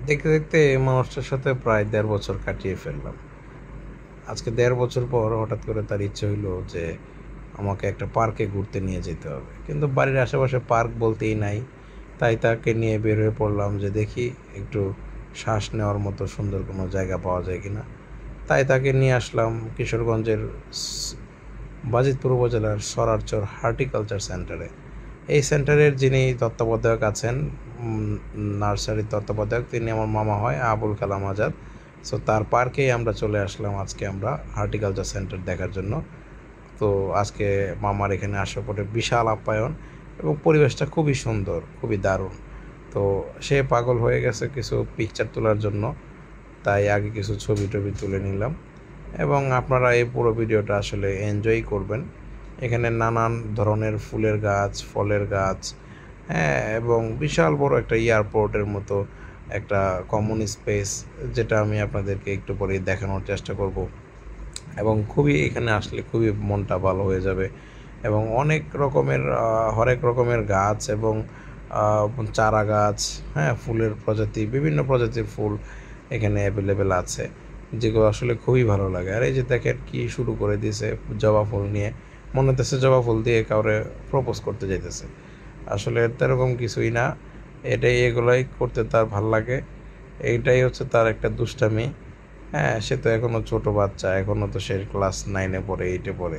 দেখতে দেখতে এই মানুষটার সাথে প্রায় ১.৫ বছর কাটিয়ে ফেললাম। আজকে ১.৫ বছর পর হঠাৎ করে তার ইচ্ছে হইলো যে আমাকে একটা পার্কে ঘুরতে নিয়ে যেতে হবে, কিন্তু বাড়ির আশেপাশে পার্ক বলতেই নাই। তাই তাকে নিয়ে বের হয়ে পড়লাম যে দেখি একটু শ্বাস নেওয়ার মতো সুন্দর কোনো জায়গা পাওয়া যায় কিনা। তাই তাকে নিয়ে আসলাম কিশোরগঞ্জের বাজিতপুর উপজেলার সরারচর হর্টিকালচার সেন্টারে। এই সেন্টারের যিনি তত্ত্বাবধায়ক আছেন, নার্সারির তত্ত্বাবধায়ক, তিনি আমার মামা হয়, আবুল কালাম আজাদ। সো তার পার্কেই আমরা চলে আসলাম আজকে আমরা হর্টিকালচার সেন্টার দেখার জন্য। তো আজকে মামার এখানে আসার পরে বিশাল আপ্যায়ন এবং পরিবেশটা খুবই সুন্দর, খুবই দারুণ। তো সে পাগল হয়ে গেছে কিছু পিকচার তোলার জন্য, তাই আগে কিছু ছবি টবি তুলে নিলাম এবং আপনারা এই পুরো ভিডিওটা আসলে এনজয় করবেন। এখানে নানান ধরনের ফুলের গাছ, ফলের গাছ, হ্যাঁ, এবং বিশাল বড় একটা এয়ারপোর্টের মতো একটা কমন স্পেস, যেটা আমি আপনাদেরকে একটু পরেই দেখানোর চেষ্টা করব। এবং খুবই এখানে আসলে খুবই মনটা ভালো হয়ে যাবে এবং অনেক রকমের হরেক রকমের গাছ এবং চারা গাছ, হ্যাঁ, ফুলের প্রজাতি, বিভিন্ন প্রজাতির ফুল এখানে অ্যাভেলেবেল আছে, যেগুলো আসলে খুবই ভালো লাগে। আর এই যে দেখেন কি শুরু করে দিয়েছে জবা ফুল নিয়ে, মনে হতেছে জবা ফুল দিয়ে কাউরে প্রপোজ করতে যাইতেছে। আসলে এরকম কিছুই না, এগুলাই করতে তার ভাল লাগে। এইটাই হচ্ছে তার একটা দুষ্টামি। হ্যাঁ, সে তো এখনও ছোট বাচ্চা, এখনও তো সে ক্লাস 9-এ পড়ে, 8-এ পড়ে।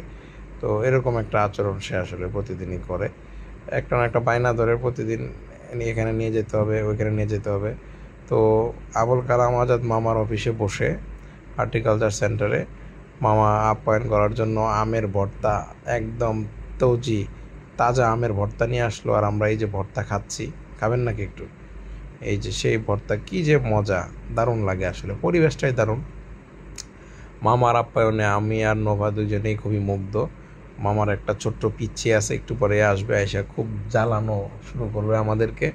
তো এরকম একটা আচরণ সে আসলে প্রতিদিনই করে। একটা না একটা বায়না ধরে প্রতিদিন এখানে নিয়ে যেতে হবে, ওইখানে নিয়ে যেতে হবে। তো আবুল কালাম আজাদ মামার অফিসে বসে হর্টিকালচার সেন্টারে মামা আপ্যায়ন করার জন্য আমের ভর্তা, একদম তৌজি তাজা আমের ভর্তা নিয়ে আসলো। আর আমরা এই যে ভর্তা খাচ্ছি, খাবেন নাকি একটু? এই যে সেই ভর্তা, কি যে মজা, দারুণ লাগে আসলে, পরিবেশটাই দারুণ। মামার আপ্যায়নে আমি আর নোভা দুজনেই খুবই মুগ্ধ। মামার একটা ছোট্ট পিচ্চি আছে, একটু পরে আসবে, এসে খুব জ্বালানো শুরু করবে আমাদেরকে।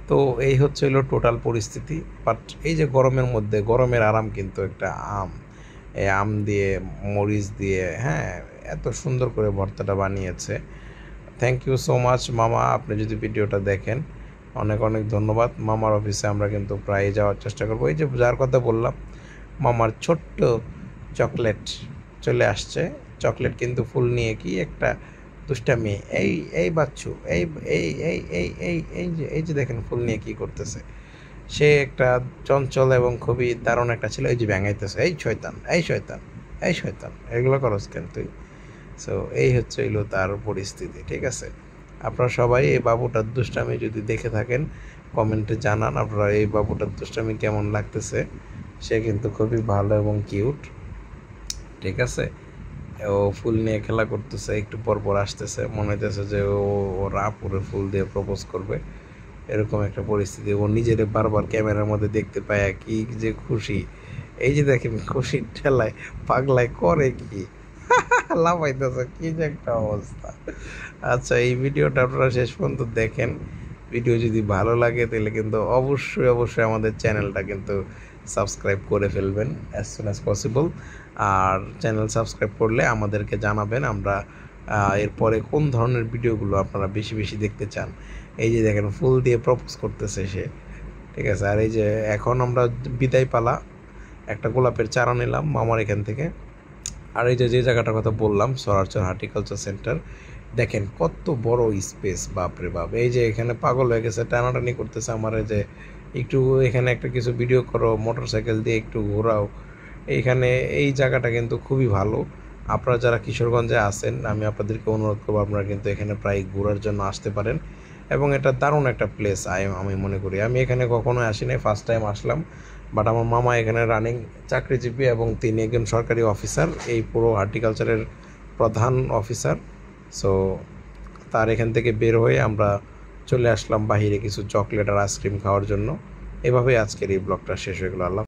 তো এই হচ্ছে হলো টোটাল পরিস্থিতি। বাট এই যে গরমের মধ্যে, গরমের আরাম কিন্তু একটা আম, এই আম দিয়ে, মরিচ দিয়ে, হ্যাঁ, এত সুন্দর করে ভর্তাটা বানিয়েছে। থ্যাংক ইউ সো মাচ মামা, আপনি যদি ভিডিওটা দেখেন, অনেক অনেক ধন্যবাদ। মামার অফিসে আমরা কিন্তু প্রায় যাওয়ার চেষ্টা করবো। এই যে যার কথা বললাম, মামার ছোট্ট চকলেট চলে আসছে। চকলেট কিন্তু ফুল নিয়ে কি একটা দুষ্টামি। এই বাচ্চু, এই এই এই এই এই এই যে দেখেন ফুল নিয়ে কি করতেছে। সে একটা চঞ্চল এবং খুবই দারুণ একটা ছিল। এই যে ব্যাঙাইতেছে, এই শয়তান, এই শয়তান, এই শয়তান, এগুলো করস কেন তুই? সো এই হচ্ছে হইলো তার পরিস্থিতি, ঠিক আছে? আপনারা সবাই এই বাবুটার দুষ্টামি যদি দেখে থাকেন, কমেন্টে জানান আপনারা এই বাবুটার দুষ্টামি কেমন লাগতেছে। সে কিন্তু খুবই ভালো এবং কিউট, ঠিক আছে? ও ফুল নিয়ে খেলা করতেছে, একটু পর পর আসতেছে, মনে হইতেছে যে ওর আপুরে ফুল দিয়ে প্রপোজ করবে, এরকম একটা পরিস্থিতি। ও নিজের বারবার ক্যামেরার মধ্যে দেখতে পায়, কি যে খুশি। এই যে দেখেন খুশির ঠেলায় পাগলায় করে কি লাফাইতেছে, কি যে একটা অবস্থা। আচ্ছা, এই ভিডিওটা আপনারা শেষ পর্যন্ত দেখেন। ভিডিও যদি ভালো লাগে তাহলে কিন্তু অবশ্যই অবশ্যই আমাদের চ্যানেলটা কিন্তু সাবস্ক্রাইব করে ফেলবেন অ্যাজ সুন অ্যাজ পসিবল। আর চ্যানেল সাবস্ক্রাইব করলে আমাদেরকে জানাবেন আমরা এরপরে কোন ধরনের ভিডিওগুলো আপনারা বেশি বেশি দেখতে চান। এই যে দেখেন ফুল দিয়ে প্রপোজ করতেছে সে, ঠিক আছে? আর এই যে এখন আমরা বিদায় পালা, একটা গোলাপের চারা নিলাম মামার এখান থেকে। আর এই যে জায়গাটার কথা বললাম, সরারচর হর্টিকালচার সেন্টার, দেখেন কত বড় স্পেস, বাপরে বাপ। এই যে এখানে পাগল হয়ে গেছে, টানাটানি করতেছে আমার, যে একটু এখানে একটা কিছু ভিডিও করো, মোটরসাইকেল দিয়ে একটু ঘোরাও। এইখানে এই জায়গাটা কিন্তু খুবই ভালো। আপনারা যারা কিশোরগঞ্জে আছেন, আমি আপনাদেরকে অনুরোধ করবো আপনারা কিন্তু এখানে প্রায় ঘোরার জন্য আসতে পারেন এবং এটা দারুণ একটা প্লেস আমি মনে করি। আমি এখানে কখনোই আসিনি, ফার্স্ট টাইম আসলাম। বাট আমার মামা এখানে রানিং চাকরিজীবী এবং তিনি একজন সরকারি অফিসার, এই পুরো হর্টিকালচারের প্রধান অফিসার। সো তার এখান থেকে বের হয়ে আমরা চলে আসলাম বাহিরে কিছু চকলেট আর আইসক্রিম খাওয়ার জন্য। এভাবেই আজকের এই ব্লগটা শেষ হয়ে গেল। আল্লাহ।